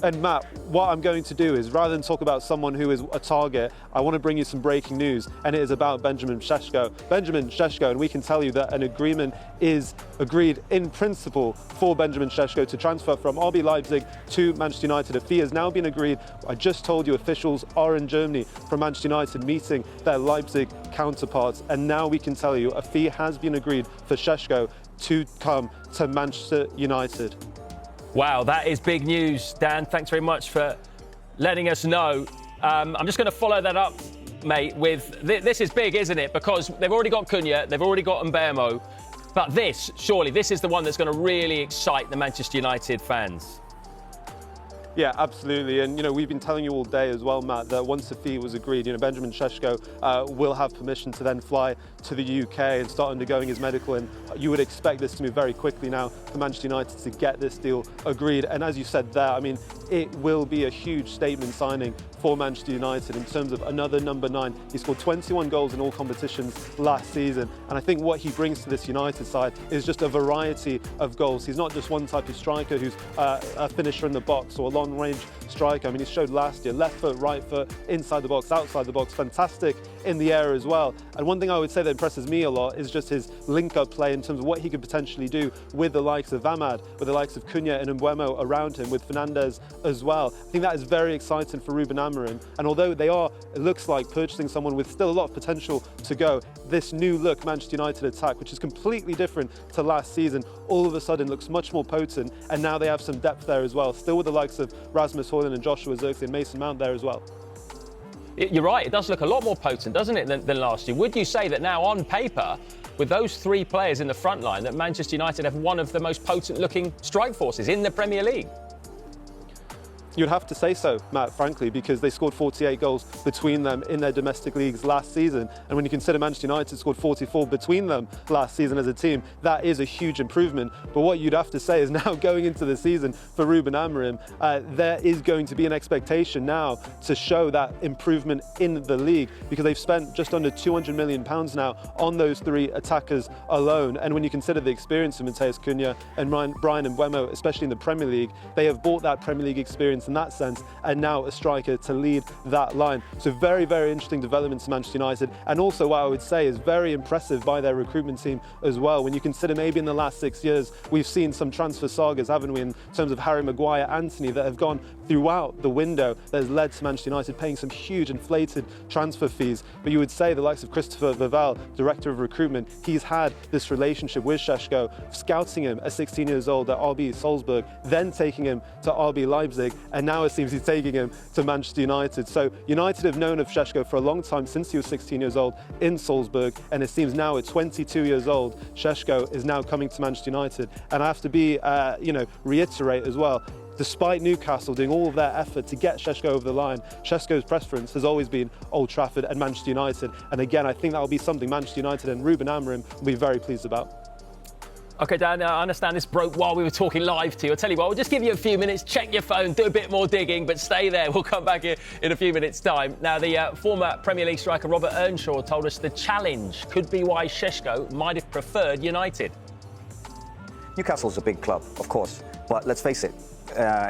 And Matt, what I'm going to do is, rather than talk about someone who is a target, I want to bring you some breaking news, and it is about Benjamin Šeško. Benjamin Šeško, and we can tell you that an agreement is agreed in principle for Benjamin Šeško to transfer from RB Leipzig to Manchester United. A fee has now been agreed. I just told you officials are in Germany from Manchester United meeting their Leipzig counterparts, and now we can tell you a fee has been agreed for Šeško to come to Manchester United. Wow, that is big news, Dan. Thanks very much for letting us know. I'm just going to follow that up, mate, with... This is big, isn't it? Because they've already got Cunha, they've already got Mbeumo. But this, surely, this is the one that's going to really excite the Manchester United fans. Yeah, absolutely. And, we've been telling you all day as well, Matt, that once the fee was agreed, Benjamin Šeško will have permission to then fly to the UK and start undergoing his medical. And you would expect this to move very quickly now for Manchester United to get this deal agreed. And as you said there, it will be a huge statement signing for Manchester United in terms of another number 9. He scored 21 goals in all competitions last season. And I think what he brings to this United side is just a variety of goals. He's not just one type of striker who's a finisher in the box or a long-range striker. He showed last year, left foot, right foot, inside the box, outside the box, fantastic in the air as well. And one thing I would say that impresses me a lot is just his link-up play in terms of what he could potentially do with the likes of Amad, with the likes of Cunha and Mbeumo around him, with Fernandes as well. I think that is very exciting for Ruben Amorim. And although they are, it looks like, purchasing someone with still a lot of potential to go, this new look Manchester United attack, which is completely different to last season, all of a sudden looks much more potent. And now they have some depth there as well, still with the likes of Rasmus Højlund and Joshua Zirkzee and Mason Mount there as well. You're right, it does look a lot more potent, doesn't it, than last year? Would you say that now, on paper, with those 3 players in the front line, that Manchester United have one of the most potent-looking strike forces in the Premier League? You'd have to say so, Matt, frankly, because they scored 48 goals between them in their domestic leagues last season. And when you consider Manchester United scored 44 between them last season as a team, that is a huge improvement. But what you'd have to say is now going into the season for Ruben Amorim, there is going to be an expectation now to show that improvement in the league, because they've spent just under £200 million now on those 3 attackers alone. And when you consider the experience of Matheus Cunha and Bryan Mbeumo, especially in the Premier League, they have bought that Premier League experience in that sense, and now a striker to lead that line. So very, very interesting developments to Manchester United, and also what I would say is very impressive by their recruitment team as well. When you consider maybe in the last 6 years, we've seen some transfer sagas, haven't we, in terms of Harry Maguire, Anthony, that have gone throughout the window that has led to Manchester United paying some huge inflated transfer fees. But you would say the likes of Christopher Vival, Director of Recruitment, he's had this relationship with Šeško, scouting him at 16 years old at RB Salzburg, then taking him to RB Leipzig, and now it seems he's taking him to Manchester United. So United have known of Šeško for a long time, since he was 16 years old in Salzburg, and it seems now at 22 years old, Šeško is now coming to Manchester United. And I have to be, reiterate as well, despite Newcastle doing all of their effort to get Šeško over the line, Šeško's preference has always been Old Trafford and Manchester United. And again, I think that will be something Manchester United and Ruben Amorim will be very pleased about. OK, Dan, I understand this broke while we were talking live to you. I'll tell you what, we'll just give you a few minutes, check your phone, do a bit more digging, but stay there. We'll come back here in a few minutes' time. Now, the former Premier League striker Robert Earnshaw told us the challenge could be why Šeško might have preferred United. Newcastle's a big club, of course, but let's face it,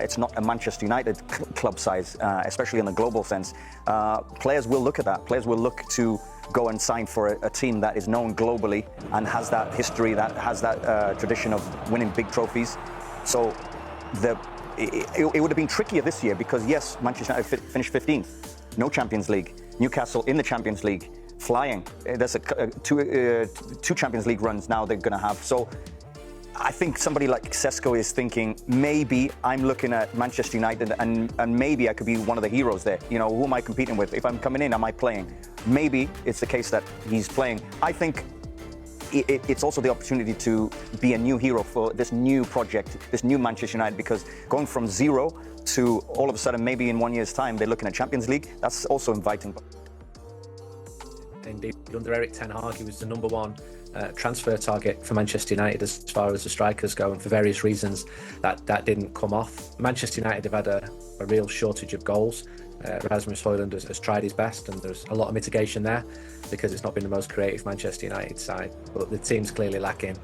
it's not a Manchester United club size, especially in the global sense. Players will look at that. Players will look to go and sign for a team that is known globally and has that history, that has that tradition of winning big trophies. So it would have been trickier this year because, yes, Manchester United finished 15th, no Champions League. Newcastle in the Champions League, flying. There's two Champions League runs now they're going to have. So I think somebody like Šeško is thinking, maybe I'm looking at Manchester United and maybe I could be one of the heroes there. You know, who am I competing with? If I'm coming in, am I playing? Maybe it's the case that he's playing. I think it's also the opportunity to be a new hero for this new project, this new Manchester United, because going from zero to all of a sudden, maybe in 1 year's time, they're looking at Champions League, that's also inviting. Indeed, under Erik ten Hag, he was the number one transfer target for Manchester United as far as the strikers go, and for various reasons that didn't come off. Manchester United have had a real shortage of goals. Rasmus Højlund has tried his best, and there's a lot of mitigation there because it's not been the most creative Manchester United side, but the team's clearly lacking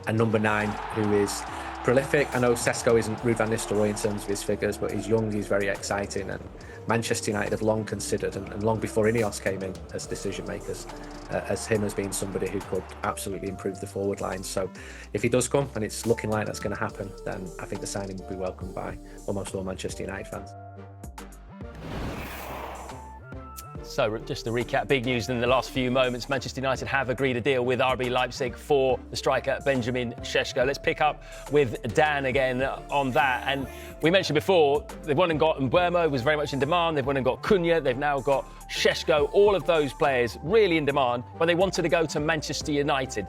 a number 9 who is prolific. I know Šeško isn't Ruud van Nistelrooy in terms of his figures, but he's young, he's very exciting, and Manchester United have long considered, and long before Ineos came in as decision makers, as him as being somebody who could absolutely improve the forward line. So if he does come, and it's looking like that's going to happen, then I think the signing will be welcomed by almost all Manchester United fans. So just to recap, big news in the last few moments. Manchester United have agreed a deal with RB Leipzig for the striker Benjamin Šeško. Let's pick up with Dan again on that. And we mentioned before, they've won and got Mbeumo, was very much in demand. They've won and got Cunha. They've now got Šeško. All of those players really in demand, but they wanted to go to Manchester United.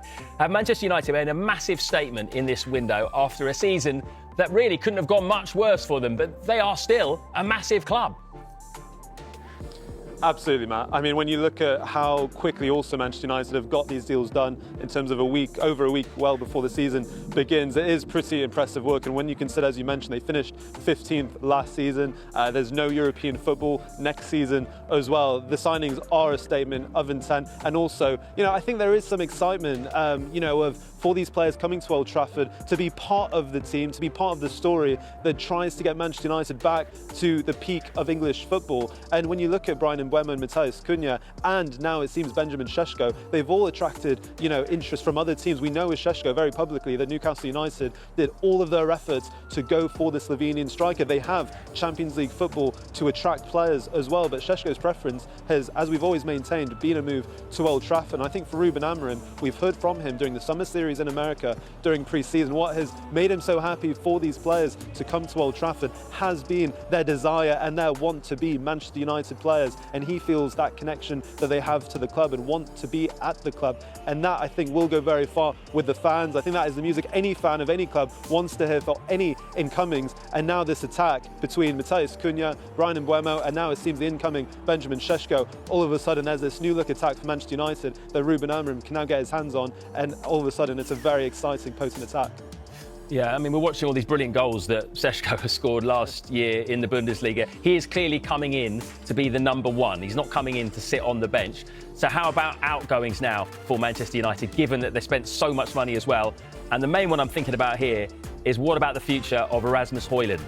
Manchester United made a massive statement in this window after a season that really couldn't have gone much worse for them, but they are still a massive club. Absolutely, Matt. I mean, when you look at how quickly also Manchester United have got these deals done in terms of over a week, well before the season begins, it is pretty impressive work. And when you consider, as you mentioned, they finished 15th last season, there's no European football next season as well. The signings are a statement of intent. And also, I think there is some excitement, for these players coming to Old Trafford to be part of the team, to be part of the story that tries to get Manchester United back to the peak of English football. And when you look at Bryan Mbeumo and Matheus Cunha, and now it seems Benjamin Šeško, they've all attracted, interest from other teams. We know with Šeško very publicly that Newcastle United did all of their efforts to go for the Slovenian striker. They have Champions League football to attract players as well, but Šeško's preference has, as we've always maintained, been a move to Old Trafford. And I think for Ruben Amorim, we've heard from him during the summer series in America during pre-season, what has made him so happy for these players to come to Old Trafford has been their desire and their want to be Manchester United players, and he feels that connection that they have to the club and want to be at the club, and that I think will go very far with the fans. I think that is the music any fan of any club wants to hear for any incomings. And now this attack between Matheus Cunha, Bryan Mbeumo, and now it seems the incoming Benjamin Šeško, all of a sudden there's this new look attack for Manchester United that Ruben Amorim can now get his hands on, and all of a sudden it's a very exciting, potent attack. Yeah, I mean, we're watching all these brilliant goals that Šeško has scored last year in the Bundesliga. He is clearly coming in to be the number one. He's not coming in to sit on the bench. So how about outgoings now for Manchester United, given that they spent so much money as well? And the main one I'm thinking about here is, what about the future of Rasmus Højlund?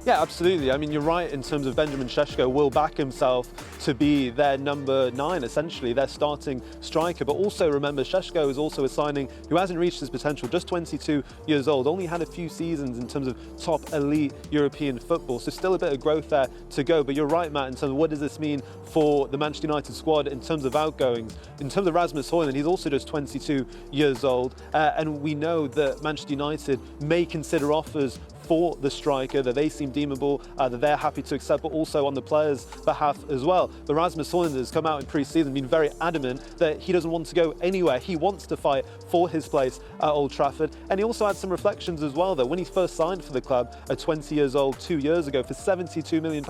Yeah, absolutely. I mean, you're right in terms of Benjamin Šeško will back himself to be their number 9, essentially, their starting striker. But also remember, Šeško is also a signing who hasn't reached his potential, just 22 years old, only had a few seasons in terms of top elite European football. So still a bit of growth there to go. But you're right, Matt, in terms of what does this mean for the Manchester United squad in terms of outgoings. In terms of Rasmus Højlund, he's also just 22 years old. And we know that Manchester United may consider offers for the striker, that they seem deemable, that they're happy to accept, but also on the players' behalf as well. But Rasmus Højlund has come out in pre-season, been very adamant that he doesn't want to go anywhere. He wants to fight for his place at Old Trafford. And he also had some reflections as well, though. When he first signed for the club at 20 years old, 2 years ago, for £72 million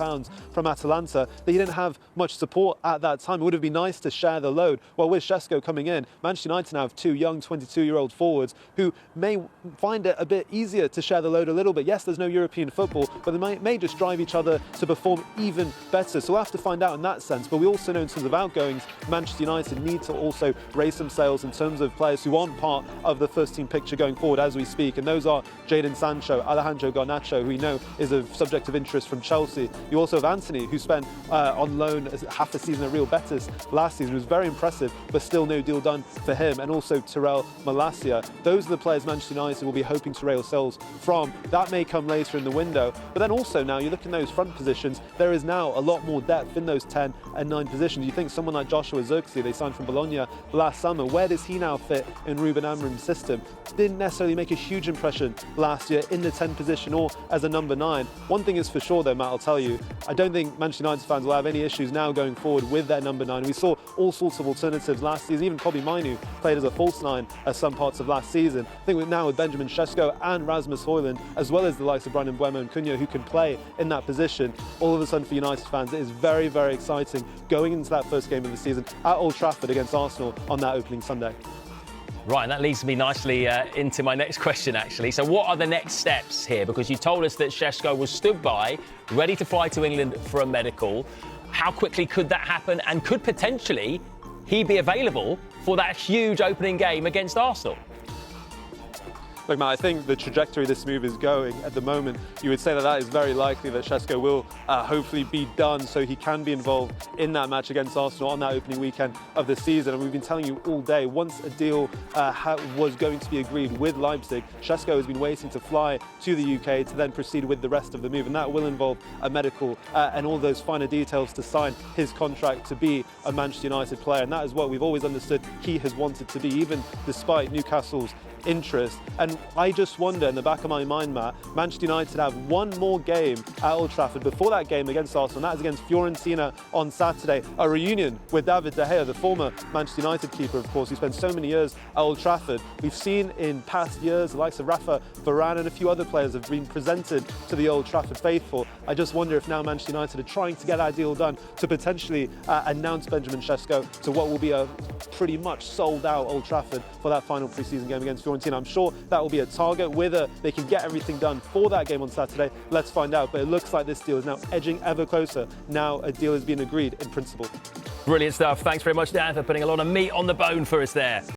from Atalanta, that he didn't have much support at that time. It would have been nice to share the load. Well, with Šeško coming in, Manchester United now have 2 young 22-year-old forwards who may find it a bit easier to share the load a little bit. Yes, there's no European football, but they may just drive each other to perform even better. So we'll have to find out in that sense. But we also know in terms of outgoings, Manchester United need to also raise some sails in terms of players who aren't part of the first team picture going forward as we speak. And those are Jadon Sancho, Alejandro Garnacho, who we know is a subject of interest from Chelsea. You also have Anthony, who spent on loan half a season at Real Betis last season. It was very impressive, but still no deal done for him. And also Tyrell Malacia. Those are the players Manchester United will be hoping to raise sails from. That may come later in the window. But then also now you look in those front positions, there is now a lot more depth in those 10 and 9 positions. You think someone like Joshua Zirkzee, they signed from Bologna last summer, where does he now fit in Ruben Amorim's system? Didn't necessarily make a huge impression last year in the 10 position or as a number 9. One thing is for sure though, Matt, I'll tell you, I don't think Manchester United fans will have any issues now going forward with their number 9. We saw all sorts of alternatives last season. Even RB Mainoo played as a false 9 at some parts of last season. I think now with Benjamin Šeško and Rasmus Højlund, as well as the likes of Bryan Mbeumo and Cunha, who can play in that position, all of a sudden for United fans, it is very, very exciting going into that first game of the season at Old Trafford against Arsenal on that opening Sunday. Right, and that leads me nicely into my next question, actually. So what are the next steps here? Because you told us that Šeško was stood by, ready to fly to England for a medical. How quickly could that happen? And could potentially he be available for that huge opening game against Arsenal? Look, Matt, I think the trajectory this move is going at the moment, you would say that is very likely that Šeško will hopefully be done so he can be involved in that match against Arsenal on that opening weekend of the season. And we've been telling you all day, once a deal was going to be agreed with Leipzig, Šeško has been waiting to fly to the UK to then proceed with the rest of the move. And that will involve a medical and all those finer details to sign his contract to be a Manchester United player. And that is what we've always understood he has wanted to be, even despite Newcastle's interest. And I just wonder, in the back of my mind, Matt, Manchester United have one more game at Old Trafford before that game against Arsenal, and that is against Fiorentina on Saturday. A reunion with David De Gea, the former Manchester United keeper, of course, who spent so many years at Old Trafford. We've seen in past years the likes of Rafa Varane and a few other players have been presented to the Old Trafford faithful. I just wonder if now Manchester United are trying to get that deal done to potentially announce Benjamin Šeško to what will be a pretty much sold out Old Trafford for that final pre-season game against Fiorentina. I'm sure that will be a target. Whether they can get everything done for that game on Saturday, let's find out. But it looks like this deal is now edging ever closer. Now a deal has been agreed in principle. Brilliant stuff. Thanks very much, Dan, for putting a lot of meat on the bone for us there.